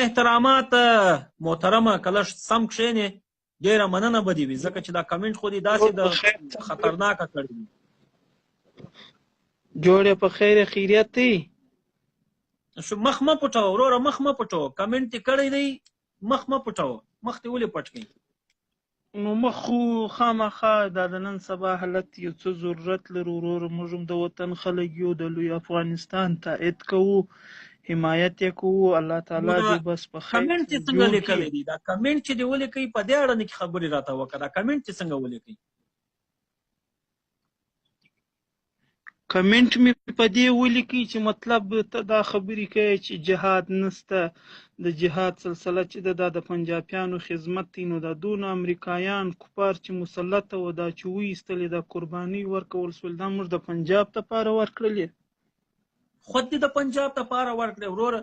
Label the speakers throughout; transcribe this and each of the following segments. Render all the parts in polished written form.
Speaker 1: احترامات محترمه کله سم کښېنې ډېره مننه به دې وي ځکه چې دا کمنټ خو دې داسې د خطرناکه کړی دی.
Speaker 2: جوړې په خیر خیریت دی.
Speaker 1: مخ مه پټوه وروره، مخ مه پټوه. کمنټ دې کړی دی، مخ مه پټوه. مخ دې ولې پټ کړي؟
Speaker 2: نو مخ خو خامخا دا د نن سبا حالت یو څه ضرورت لرو وروره. موږ هم د وطن خلک یو، د لوی افغانستان تایید کوو، حمایت یې کوو. الله تعالی دې بس په خیر
Speaker 1: کمنټ چې څنګه لیکلی دی، دا کمنټ چې دې ولیکئ په دې اړه نه کې خبرې راته وکړه. دا کمنټ چې څنګه ولیکئ؟
Speaker 2: کمنټ مې په دې ولیکي چې مطلب ته دا خبرې کوي چې جهاد نسته، د جهاد سلسله چې دا د پنجابیانو خدمت دی، نو دا دون امریکایان کفار چې مسلطه و دا چې وایستلې دا قرباني ورکول سول، دا موږ د پنجاب دپاره ورکړلې.
Speaker 1: خود دې د پنجاب دپاره ورکړې وروره.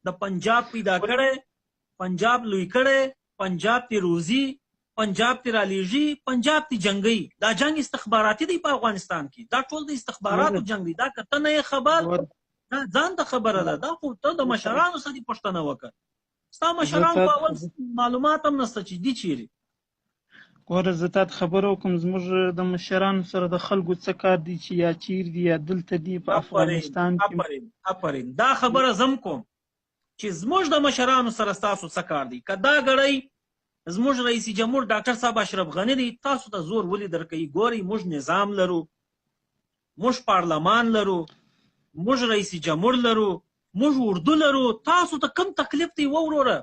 Speaker 1: د پنجاب پیدا کړی، پنجاب لوی کړی، پنجاب تی روزي، پنجاب تی رالیږي، پنجاب تی جنگي. دا جنگ استخباراتي دی په افغانستان کې. دا ټول د استخباراتو جنگ دی. دا که ته نه یې خبر، دا ځان ته خبره ده. دا خو ته د مشرانو سره پوښتنه وکړه. ستا مشران په اول معلومات هم نشته چې دي چیرې.
Speaker 2: ګوره زه تا ته خبره وکړم، زموږ د مشرانو سره د خلکو څه کار دی چې یا چیرې دي یا دلته دي په افغانستان کې.
Speaker 1: افرین دا خبره زم کوم چې زموږ د مشرانو سره ستاسو څه کار دی. که دا ګړی زموږ رئیس جمهور ډاکټر صاحب اشرف غني دی، تاسو ته زور ولې درکوي؟ ګورئ موږ نظام لرو، موږ پارلمان لرو، موږ رئیس جمهور لرو، موږ اردو لرو. تاسو ته کم تکلیف دی وروره؟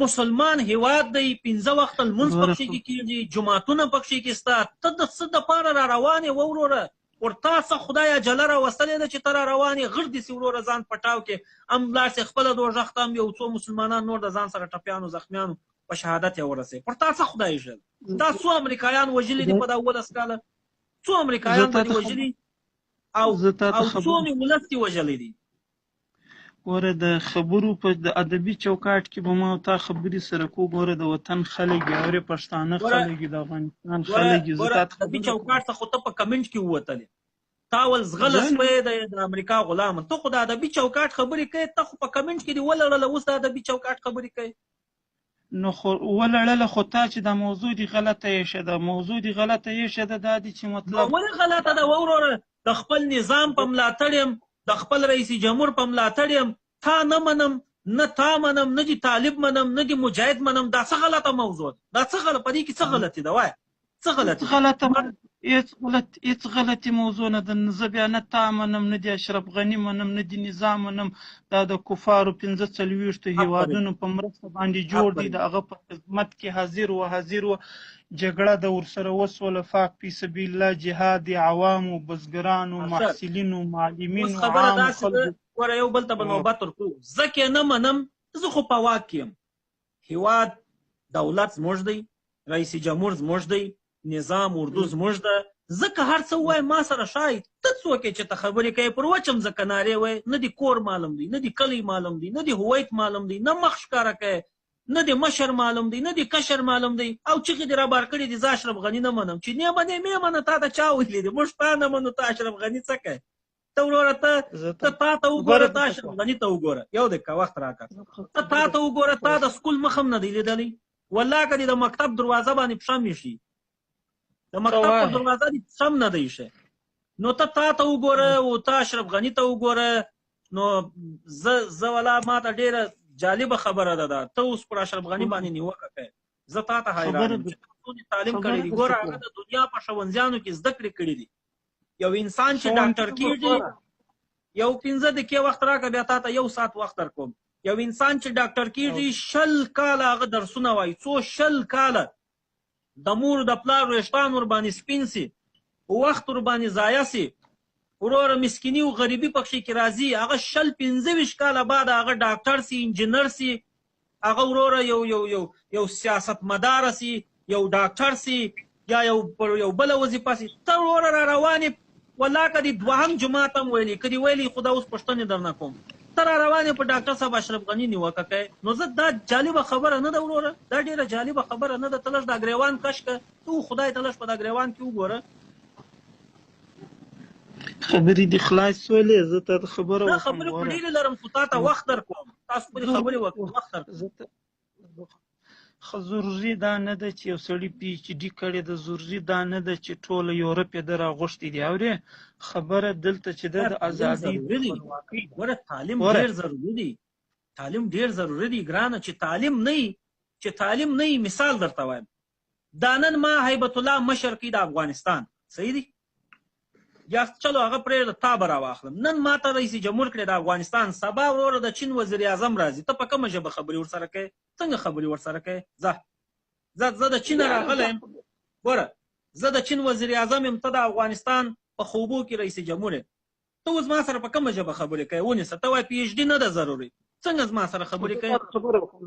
Speaker 1: مسلمان هیواد دی، 5 وخت لمونځ پکښې کې کېږي، جوماتونه پکښې کې سته. ته د څه دپاره را روان یې وروره؟ ورتا څه خدای اجله را وستلې ده چې ته را روان یې؟ غږ دې سي وروره ځان پټاو کې هم لاړ سې خپله دوږخ ته، هم یو څو مسلمانان نور د ځان سره ټپیانو زخمیانو په شهادت یې ورسوي. پر تا څه خدای ژل؟ دا څو امریکایان وژلي دي په دا 12 کاله؟ څو امریکایان به دې وژلي او څو مې ولس دې وژلی دي؟
Speaker 2: ګوره د خبرو په د ادبي چوکاټ کې به ما او تا خبرې سره کوو. ګوره د وطن خلک یې، اورې پښتانه خلک یې، د افغانستان خلک یې.
Speaker 1: ګوره ادبي چوکاټ ته خو ته په کمنټ کې ووتلې. تا ول زغله سپی د امریکا غلام. ته خو د ادبي چوکاټ خبرې کوې، ته خو په کمنټ کې دې ولړله، اوس د ادبي چوکاټ خبرې کوې.
Speaker 2: نو خو ولړله، خو تا چې دا موضوع دې غلطه ایښې ده، موضوع دې غلطه ایښې ده. دا دي چې مطلب
Speaker 1: ولې غلطه ده وروره؟ د خپل نظام په ملاتړ یم، د خپل رئیس جمهور په ملاتړ یم. تا نه منم، نه تا منم، نه دي طالب منم، نه دي مجاهد منم. دا څه غلطه موضوع ده؟ دا څه غلط؟ په دې کې څه غلطي ده؟ وایه څه غلطي؟
Speaker 2: هېڅ غلطي موضوع نه ده. زه بیا نه تا منم، نه دي اشرف غني منم، نه دي نظام منم. دا د کفارو 45 هیوادونو په مرسته باندې جوړ دي، د هغه په خدمت کې حاضر و حاضر و. جګړه د ورسره وسوله، فاق فی سبیل الله، جهاد د عوامو، بزګرانو، محصلینو، معلمینو، عامو خلکو.
Speaker 1: ګوره یو بل ته به نوبت ورکړو. زه کې نه منم، زه خو په واک کې یم. هیواد دولت زموږ دی، رئیس جمهور زموږ دی، نظام اردو زموږ ده. زه که هر څه ووایم ما سره شای. ته څوک یې چې ته خبرې کوې؟ پر وچم ځکه نارې وایې. نه دې کور معلوم دی، نه دې کلی معلوم دی، نه دې هویت معلوم دی، نه مخ ښکاره کوې، نه دې مشر معلوم دی، نه دې کشر معلوم دی، او چغې دې رابار کړي دي. زه اشرف غني نه منم. چې نه منې مې منه، تا ته چا ویلي دي؟ موږ تا نه منو، ته اشرف غني څه کوې؟ ته وروره ته تا ته وګوره، ته اشرف غني ته وګوره. یو دقیقه وخت راکړه. ته تا ته وګوره، تا د سکول مخ هم نه دی لیدلی. والله که دې د مکتب دروازه باندې پښه مې شي، د مکتب په دروازه دې پښه هم نه دی ایښی. نو ته تا ته وګوره او ته اشرف غني ته وګوره. نو زه والا ما ته ډېره جالبه خبره ده. ته اوس پر اشرف غني باندې نیوکه کوې. زه تا ته حیران یم چې څو تعلیم کړی دی. ګوره هغه د دنیا په ښوونځیانو کې زده کړې کړي دي. یو انسان چې ډاکټر کېږي، یو 15 دقیقې وخت راکړه، بیا تا ته 1 ساعت وخت درکوم. یو انسان چې ډاکټر کېږي 20 کاله هغه درسونه وایي. 20 کاله د مور د پلار ویښتان ورباندې سپین سي، وخت ورباندې ضایع سي، وروره مسکیني او غریبي پکښې کې راځي. هغه 25 کاله بعد هغه ډاکټر سي، انجینر سي، هغه وروره یو سیاستمدار سي، یو ډاکټر سي، یا یو بله وظیفه سي. ته وروره را روان یې. والله که دې 2 جماعت هم ویلي، که دې ویلي خو دا اوس پوښتنې درنه کوم. ته را روان یې په ډاکټر صاحب اشرف غني نیوکه کوې. نو زه دا جالبه خبره نه ده وروره، دا ډېره جالبه خبره نه ده. ته لږ دا ګریوان کش که، ته خدای ته لږ په دا ګریوان کې وګوره.
Speaker 2: خبرې دې خلاص شولې، زه تا ته خبره
Speaker 1: نه
Speaker 2: وکړم.
Speaker 1: خبرې خو ډېرې لرم خو تا ته وخت درکوم، تاسو خپلې خبرې وکړئ، وخت درکوم.
Speaker 2: ضروري دا نه ده چې یو سړي پی ایچ ډي کړې ده، ضروري دا نه ده چې ټوله یورپ یې ده راغوښتي دي. اورې خبره دلته چې ده د ازادۍ د خپلواکۍ ده.
Speaker 1: ګوره تعلیم ډېر ضروري دی، تعلیم ډېر ضروري دی ګرانه. چې تعلیم نه وي مثال درته وایم، دا نن ما هیبت الله مشر کې د افغانستان، صحیح دی، یا چلو هغه پرېږده تا به راواخلم، نن ما ته رئیس جمهور کړې د افغانستان، سبا وروره د چین وزیر اعظم راځي، ته په کومه ژبه خبرې ورسره کوې؟ څنګه خبرې ورسره کوې؟ زه د چین راغلی یم، ګوره زه د چین وزیر اعظم یم، ته د افغانستان په خوبو کې رئیس جمهور یې، ته اوس ما سره په کومه ژبه خبرې کوې؟ ونیسه، ته وایې پی ایچ ډي نه ده ضروري، څنګه زما سره خبرې کوي؟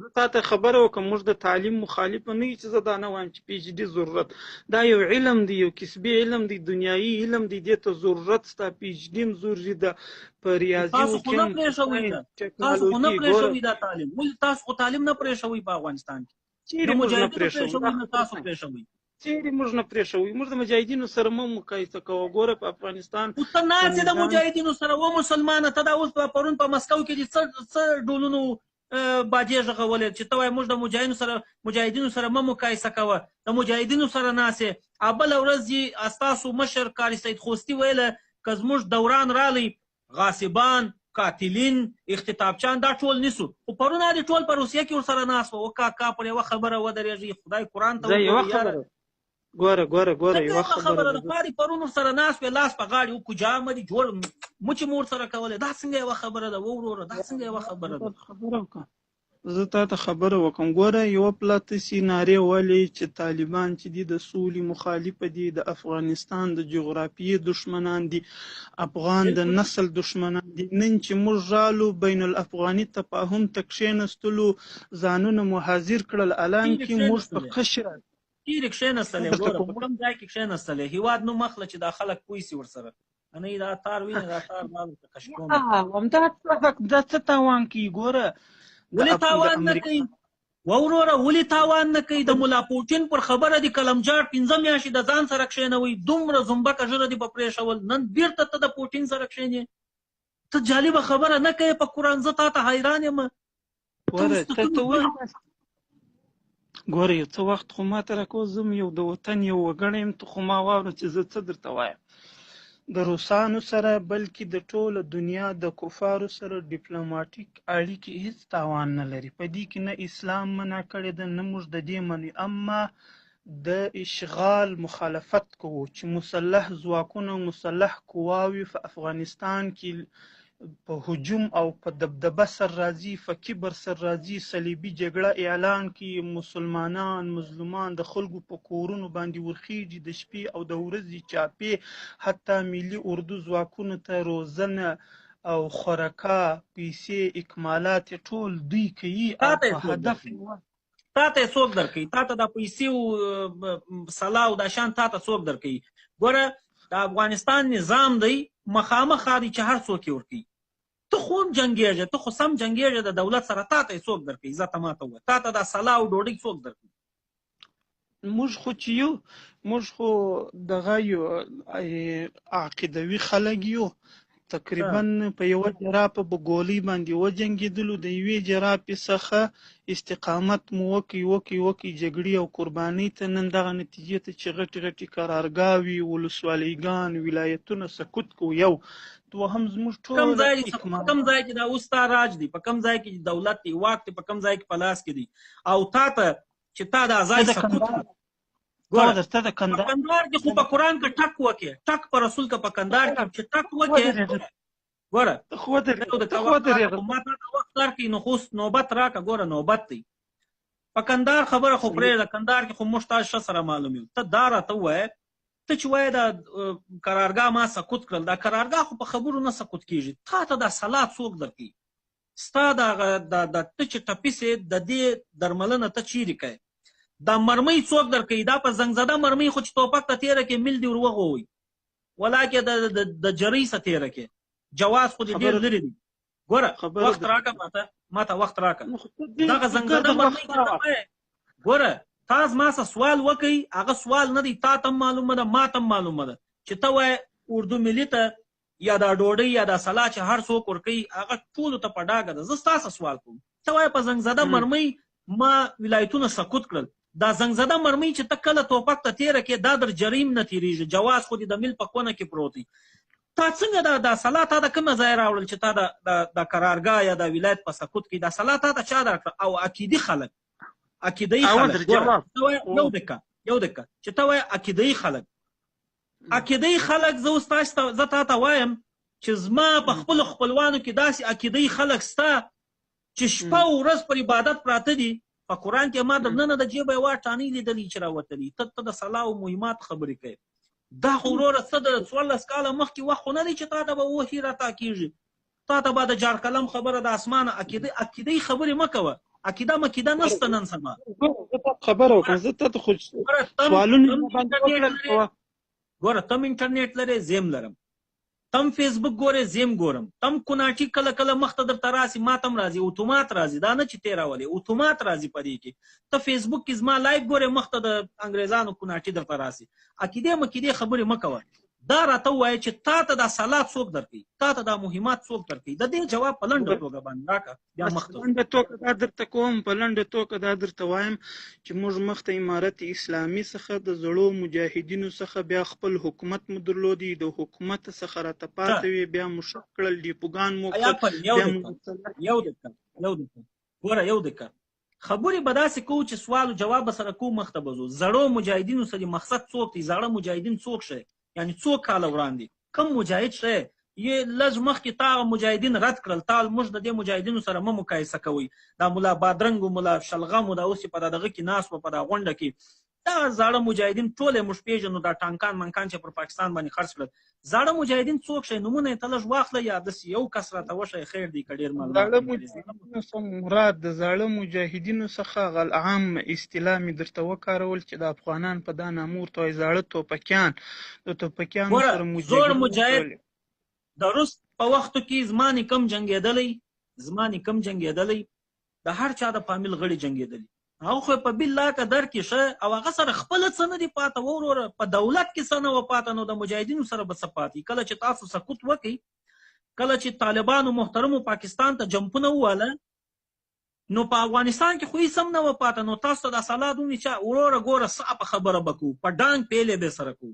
Speaker 2: زه تا ته خبره وکړم، موږ د تعلیم مخالفه نه یو چې زه دا نه وایم چې پی ایچ ډي ضرورت، دا یو علم دی، یو کسبي علم دی، دنیایي علم دی، دې ته ضرورت ستا، پی ایچ ډي هم ضروري ده په ریاضي
Speaker 1: تاسو خو نه پرېښوئ دا تعلیم، ولې تاسو خو تعلیم نه پرېښوئ په افغانستان کې؟
Speaker 2: چیرې موږ نه پرېښوئ،
Speaker 1: تاسو پرېښوئ،
Speaker 2: چیرې موږ نه پرېښوئ، موږ د مجاهدینو سره مه مقایسه کوه. ګوره په افغانستان
Speaker 1: خو ته ناست یې د مجاهدینو سره، و مسلمانه، ته دا اوس پرون په مسکو کې دې څه ډولونو باجې غږولې چې ته وایې موږ د مجاهدینو سره مه مقایسه کوه، د مجاهدینو سره ناست یې. بله ورځ یې ستاسو مشر قاري سید خوستي ویله که زموږ دوران رالی غاصبان، قاتلین، اختطافچان دا ټول نیسو، خو پرون دې ټول په روسیه کې ورسره ناست وه. کاکا پر یوه خبره ودرېږي، خدای قرآن ته
Speaker 2: وګوره. ګوره یوه
Speaker 1: خبره ده، خو پرون ورسره ناست وې، لاس په غاړې کجامه دي جوړ مچې مو ورسره کولې، دا څنګه یوه خبره ده وروره؟ دا څنګه یوه خبره ده؟
Speaker 2: زه تا ته خبره وکړم. ګوره یوه پله تاسې نارې ولې چې طالبان چې دي د سولې مخالفه دي، د افغانستان د جغرافیې دشمنان دي، افغان د نسل دشمنان دي. نن چې موږ رالو بین الافغاني تفاهم ته کښېنستلو، ځانونه مو حاضر کړل، الان کې موږ په قشر
Speaker 1: چیرې کښېنستلی، ګوره په کوم ځای کې کښېنستلی؟ هېواد نوم اخله چې دا خلک پوه سي ورسره، نه دا تار وینې، دا تار ما درته کش کوم.
Speaker 2: دا څه تاوان کوي؟ ګوره
Speaker 1: ولې تاوان نه کوي وروره؟ ولې تاوان نه کوي؟ د ملا پوټین پر خبره دي کلمجاړ 15 میاشتې د ځان سره کښېنوي، دومره زمبکه ژره دي په پرېښول، نن بیرته ته د پوټین سره کښېنې؟ ته جالبه خبره نه کوې په قرآن، زه تا ته حیران یم.
Speaker 2: ګوره یو څه وخت خو ما ته راکوه، زه یو د وطن یو وګړی یم، ته خو ما واوره چې زه څه درته وایم. د روسانو سره بلکې د ټوله دنیا د کفارو سره ډیپلوماټیک اړیکې هیڅ تاوان نه لري. په دې کې نه اسلام منع کړی ده، نه موږ د دې منو، اما د اشغال مخالفت کوو چې مسلح ځواکونه، مسلح قواوې په افغانستان کې په هجوم او په دبدبه سر راځي، په کبر سر راځي، صلیبي جګړه اعلان کړي، مسلمانان مظلومان د خلکو په کورونو باندې ورخیږي، د شپې او د ورځې چاپې، حتی ملي اردو ځواکونو ته روزنه او خوراکه، پیسې، اکمالات ټول دوی کوي او په هدف
Speaker 1: تا ته څوک درکوي؟ تا ته د پیسې او سلا او دا شان تا ته څوک درکوي؟ ګوره د افغانستان نظام دی مخامخ دی چې هر څوک یې ورکوي. ته خو هم جنګېږه، ته خو سم جنګېږه د دولت سره، تا ته یې څوک درکوي؟ زه ته ماته ووایه، تا ته دا سلا او ډوډۍ څوک درکوي؟
Speaker 2: موږ خو چې یو، موږ خو دغه یو عقیدوي خلک یو، تقریبا په یوه جرابه په ګولۍ باندې وجنګېدلو، د یوې جرابې څخه استقامت مو وکړي جګړې او قربانۍ ته، نن دغه نتیجې ته چې غټې کارارګاوې، ولسوالیګان، ولایتونه سقوط کوو. یو دوهم زموږ ټول
Speaker 1: کوم ځای کې دا اوس ستا راج دی، په کوم ځای کې دولت دی، واک دی، په کوم ځای کې په لاس کې دی، او تا ته چې تا دا ځای سقوط ګوره په کندهار کې خو په قرآن کې ټک وکړې، ټک په رسول کې په کندهار کې چې ټک وکړې، ګوره ما تا ته وخت درکړي نو خو نوبت راکړه. ګوره نوبت دی په کندهار خبره خو پرېږده، کندهار کې خو موږ تاسو ښه سره معلوم یو. ته دا راته ووایه، ته چې وایې دا قرارګاه ما سقوط کړل، دا قرارګاه خو په خبرو نه سقوط کېږي، تا ته دا سلا څوک درکوي؟ ستا ته چې ټپیسې د دې درملنه ته چیرې کوې؟ دا مرمۍ څوک درکوي؟ دا په زنګزده مرمۍ خو چې توپک ته تېره کې مل دې وروغوئ، ولاکې د جرۍ څه تېره کې، جواز خو دې ډېر لرې دی. ګوره وخت راکړه، ماته وخت راکړه، دغه زنګزده مرمۍ چې ته وایې، ګوره تا زما څه سوال وکړئ، هغه سوال نه دی، تا ته هم معلومه ده، ما ته هم معلومه ده چې ته وایې اردو ملي ته یا دا ډوډۍ یا دا سلا چې هر څوک ورکوي هغه ټولو ته په ډاګه ده. زه ستاسو سوال کوم، ته وایې په زنګزده مرمۍ ما ولایتونه سقوط کړل، دا زنګزده مرمۍ چې ته کله توپک ته تېره کې دا در جریم نه تېرېږي، جواز خو دې د میل په کونه کې پروت دی. تا څنګه دا سلا تا د کومه ځای راوړل چې تا د قرارګاه یا د ولایت په سقوط کې دا سلا تا ته چا درکړه؟ او عقیدي خلک، عقیده‌ي خلک، یو دقیقه چې ته وایې عقیده‌ي خلک، عقیده‌ي خلک زه اوس زه تا ته وایم چې زما په خپلو خپلوانو کې داسې عقیده‌ي خلک سته چې شپه او ورځ پر عبادت پراته دي. په قرآن کې ما د ننه د جیبه یوه ټانۍ لیدلې چې راوتلي، ته د صلاح او مهمات خبرې کوې. دا خو وروره څه د 14 کاله مخکې وخت خو نه دی چې تا ته به وحي راته کېږي، تا ته به د جار قلم خبره د اسمانه عقیده‌ي خبرې مه کوه. عقیده مقیده نشته نن سبا.
Speaker 2: خبره وکړم زه ته خو سوالونه
Speaker 1: ګوره تم انټرنیټ لرې زیم لرم، تم فیسبوک ګورې زیم ګورم، تم کوناټي کله کله مخته درته راسي ما تم راځي، اتومات راځي، دا نه چې تی راولې اتومات راځي. په دې کې ته فیسبوک کې زما لایو ګورې مخته د انګریزانو کوناټي درته راسي. عقیدې مقیدې خبرې مه کوه. دا راته ووایه چې تا ته دا سلات څوک درکوي، تا ته دا مهمات څوک درکوي؟ د دې جواب په لنډه توګه باندې راکړه. بیا مخته
Speaker 2: لنډه توګه دا درته کوم، په لنډه توګه دا درته وایم چې موږ مخته امارت اسلامي څخه د زړو مجاهدینو څخه بیا خپل حکومت مو درلودي، د حکومت څخه راته پاتې وي، بیا مو شق کړل، ډیپوګان مو کړل.
Speaker 1: یو دقیقه ګوره یو دقیقه خبرې به داسې کوو چې سوال او جواب به سره کوو، مخته به ځو. زړو مجاهدینو سره مقصد څوک دی؟ زاړه مجاهدین څوک شي؟ یعنی څو کاله وړاندې کوم مجاهد شی؟ یې لږ مخکې تا مجاهدین رد کړل، تا موږ د دې مجاهدینو سره مه مقایسه کوئ. دا ملا بادرنګ و ملا شلغم و دا اوس په دغه کې ناست و په دا غونډه کې، دا زاړه مجاهدین ټول یې موږ پېژنو، دا ټانکان منکان چې پر پاکستان باندې خرڅ کړل. زاړه مجاهدین څوک شي؟ نومونه یې ته لږ واخله یا داسې یو کس راته وښیه خیر دی که ډېر
Speaker 2: معلومات. مراد د زاړه مجاهدینو څخه عام اصطلاح مې درته وکارول چې د افغانان په دا نامور ته وایي زاړه توپکیان. د توپکیانو سره
Speaker 1: زوړ مجاهد د روس په وختو کې زما نیکم جنګېدلی، د هر چا د فامیل غړي جنګېدلي، هغه خو په بالله که در کې ښه او هغه سره خپله څه نه دي پاته. وروره په دولت کې څه نه وه پاته، نو د مجاهدینو سره به څه پاتې؟ کله چې تاسو سقوط وکړئ، کله چې طالبانو محترمو پاکستان ته جمپونه وواله، نو په افغانستان کې خو هېڅ هم نه وه پاته. نو تاسو ته دا سلا دومره چې وروره ګوره صافه خبره به کوو، په ډانګ پیل یې به سره کوو.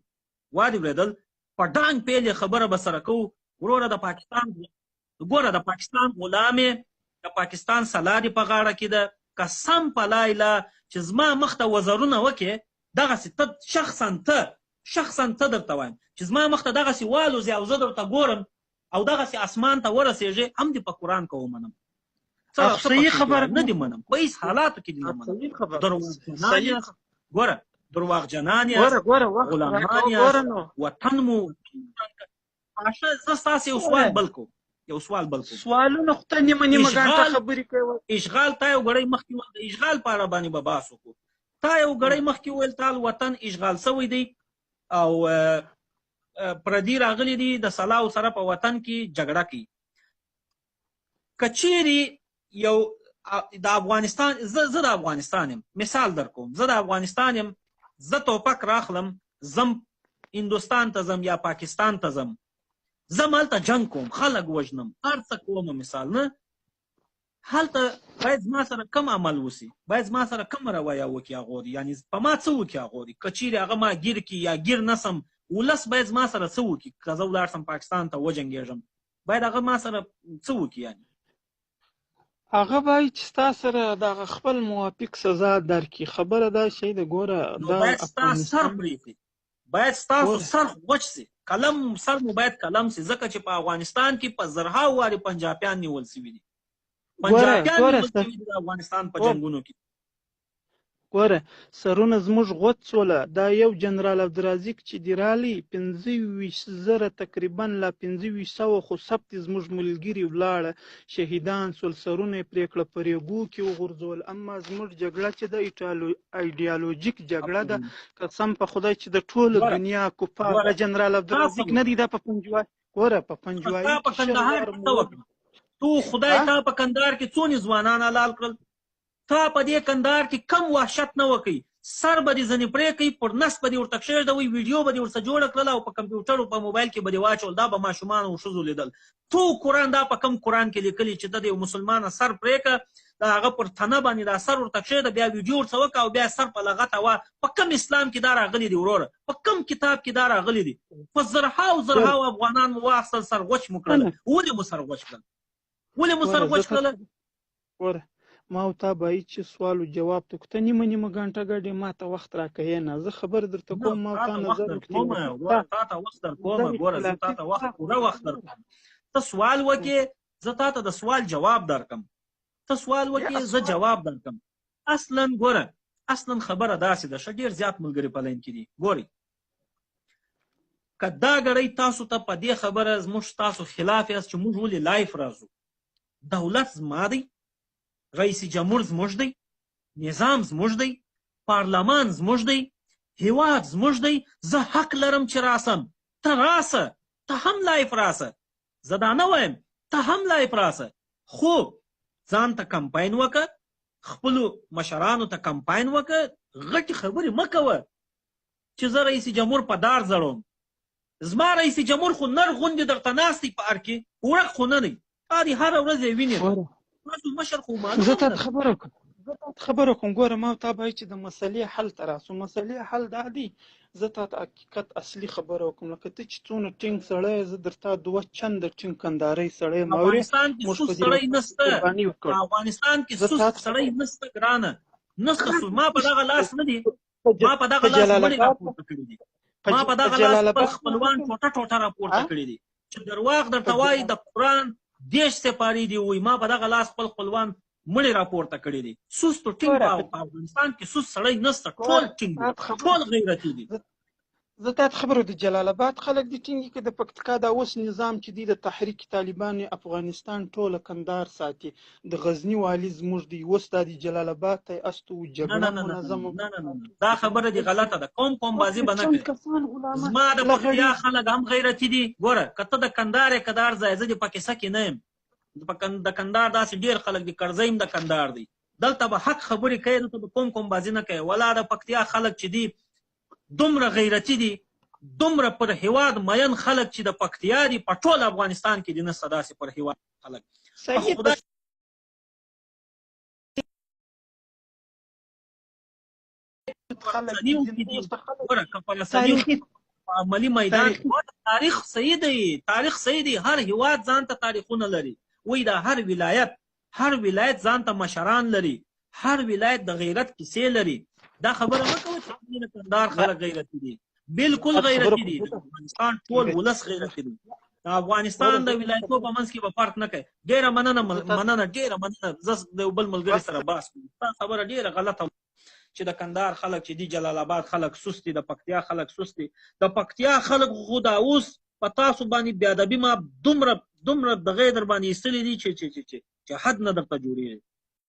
Speaker 1: وادي اورېدل؟ په ډانګ پیل یې خبره به سره کوو. وروره د پاکستان ګوره د پاکستان غلام یې، د پاکستان سلا دې په غاړه کې ده. قسم په لایله چې زما مخته وزرونه وکړې، دغسې ته شخصا ته درته وایم چې زما مخته دغسې والوځې او زه درته ګورم او دغسې اسمان ته ورسېږې، هم دې په قرآن کې ومنم.
Speaker 2: صحیح خبره
Speaker 1: نه دې منم، په هېڅ حالاتو کې دې نه منم. ګوره درواغجنان یاست، غلامان یاست، وطن مو پاشه. زه ستاسې یو سوال بل کوم.
Speaker 2: سوالونه خو ته نیمه ګنټه خبرې کوي.
Speaker 1: اشغال تا یو غړی مخکې ویل، د اشغال په اړه باندې به بحث وکړو. تا یو غړی مخکې ویل تا وطن اشغال سوی دی او پردي راغلي دي د سلاو سره په وطن کې جګړه کوي. که چیرې یو د افغانستان، زه د افغانستان یم، مثال در کوم، زه د افغانستان یم، زه توپک راخلم زم هندوستان ته ځم یا پاکستان ته ځم، زم هلته جنګ کوم، خلک وژنم، هر څه کوم، مثال نه هلته باید زما سره کم عمل وسي، باید زما سره کم رویه وکړي هغوی، یعنی په ما څه وکړي هغوی. که چیرې هغه ما ګیر کړي یا ګیر نسم، ولس باید زما سره څه وکړي. که زه ولاړ سم پاکستان ته وجنګېږم، باید هغه ما سره څه وکړي؟ یعنی
Speaker 2: هغه باید چې ستا سره دغه خپل موافق سزا درکړي. خبره دا شی ده ګوره،
Speaker 1: باید ستا سر پرېږدي، باید ستاسو سر وچ سي، قلم سر مو باید قلم سي، ځکه چې په افغانستان کې په زرهاو وارې پنجابیان نیول سوي دي، پنجابیان نیول سوي دي د افغانستان په جنګونو کې.
Speaker 2: ګوره سرونه زموږ غوڅ سوله. دا یو جنرال عبدالرازق چې دی رالی 25,000 تقریبا لا 2500 خو ثبت زموږ ملګري ولاړه شهیدان سول، سرونه یې پرې کړه، په ریګو کې وغورځول. اما زموږ جګړه چې د ایډیالوژیک جګړه ده، قسم په خدای چې د ټولو دنیا کفار د جنرال عبدالرازق نه دی، دا په پنجوایي ګوره په پنجوایي
Speaker 1: تو خدای تا په کندهار کې څو ځوانان حلال کړل؟ تا په دې کندهار کې کم وحشت نه وکړي سر به دې ځنې پرې کوي، پر نس به دې ورته کښېږدوئ، ویډیو به دې ورڅه جوړه کړله او په کمپیوټر او په موبایل کې به دې واچول. دا به ماشومان او ښځو لیدل. ټول قرآن دا په کم قرآن کې لیکلي چې د یو مسلمانه سر پرې کړه، د هغه پر تنه باندې دا سر ورته کښېږده، بیا ویډیو ورڅه وکړه او بیا سر په لغته وه. په کم اسلام کې دا راغلي دي وروره؟ په کم کتاب کې دا راغلي دي؟ په زرهاو زرهاو افغانان مو واخیستل، سرغوچ مو کړل. ولې مو سرغوچ کړل؟ ولې مو سرغوچ کړل؟
Speaker 2: وره ما او تا باید چې سوال او جواب ته ته نیمه نیمه غنټه ګډې ما ته وخت راکوې نه، زه خبر درته کوم. ما او تا نظر
Speaker 1: تا ته وخت در کومه. ګوره زه تا ته وخت پوره وخت در کوم. ته سوال وکړې، زه تا ته د سوال جواب در کوم. ته سوال وکړې، زه جواب در کوم. اصلا ګوره، اصلا خبره داسې ده، ښه ډېر زیات ملګري په لاین کې دي. ګورئ، که دا ګړی تاسو ته په دې خبره زموږ تاسو خلاف یاست چې موږ ولې لایف راځو. دولت زما دی، رئیس جمهور زموږ دی، نظام زموږ دی، پارلمان زموږ دی، هیواد زموږ دی. زه حق لرم چې راسم. ته راسه، ته هم لایف راسه. زه دا نه وایم، ته هم لایف راسه، خو ځان ته کمپاین وکړه، خپلو مشرانو ته کمپاین وکړه. غټې خبرې مه کوه چې زه رئیس جمهور په دار زړوم. زما رئیس جمهور خو نر غوندې درته ناست دی په ار کې، وړک خو نه دی. تا دې هره ورځ یې وینې. تاسو مشر خو معلوم.
Speaker 2: زه تاته خبره کوم. ګوره ما او تا باید چې د مسلې حل ته راسو. مسلې حل دا دی، زه تاته حقیقت اصلي خبره وکړم. لکه ته چې څونه ټینګ سړی، زه درته 2 چنده ټینګ کندارۍ سړی.
Speaker 1: افغانستان کې سوس سړی نسته، افغانستان کې سوس سړی نسته ګرانه، نسته. ما په دغه لاس نه دی، ما په دغه لاس مړي راپورته کړي دي، ما په دغه لاس خپل خپلوان ټوټه ټوټه راپورته کړي دي. چې درواغ درته وایي د قرآن 10 سپارې دي وایي، ما په دغه لاس خپل خپلوان مړي راپورته کړي دي. سوس تو ټینګ په افغانستان کې سوس سړی نسته، ټول ټینګ دي، ټول غیرتي دي.
Speaker 2: زه تاته خبره د جلال آباد خلک دي ټینګ کې د پکتیکا دا اوس نظام چې دی د تحریک طالبان افغانستان ټوله کندهار ساتي. د غزنی والی زموږ دی، اوس دا د جلال آباد ته استو جګړه منظم.
Speaker 1: نه دا خبره دی غلطه ده. کوم بازی به نه کوي. زما د پکتیا خلک هم غیرتي دي. ګوره که ته د کندهار کدار ځای، زه د پاکستان کې نه یم. د کندهار داسې ډېر خلک دي، کرزیم د کندهار دی. دلته به حق خبرې کوي، دلته به کوم بازی نه کوي. ولا د پکتیا خلک چې دي دومره غیرتي دي، دومره پر هیواد مین خلک چې د پکتیا دي، په ټول افغانستان کې دي نسته داسې پر هیواد خلک. عملی میدان تاریخ صحیح دی، تاریخ صحیح دی. هر هیواد ځان ته تاریخونه لري. وای دا هر ولایت ځان ته مشران لري، هر ولایت د غیرت کیسې لري. دا خبره مه کوه چې د کندهار خلک غیرتي دي. بالکل غیرتي دي. د افغانستان ټول ولس غیرتي دي. د افغانستان د ولایتو په منځ کې به فرق نه کوي. ډېره مننه، ډېره مننه. زه د یو بل ملګري سره بحث کوم. دا خبره ډېره غلطه چې د کندهار خلک چې دي، جلال آباد خلک سست دي، د پکتیا خلک سست دي. د پکتیا خلک خو دا اوس په تاسو باندې بې ادبي ما دومره دغې در باندې ایستلي دي چې حد نه درته جوړېږي.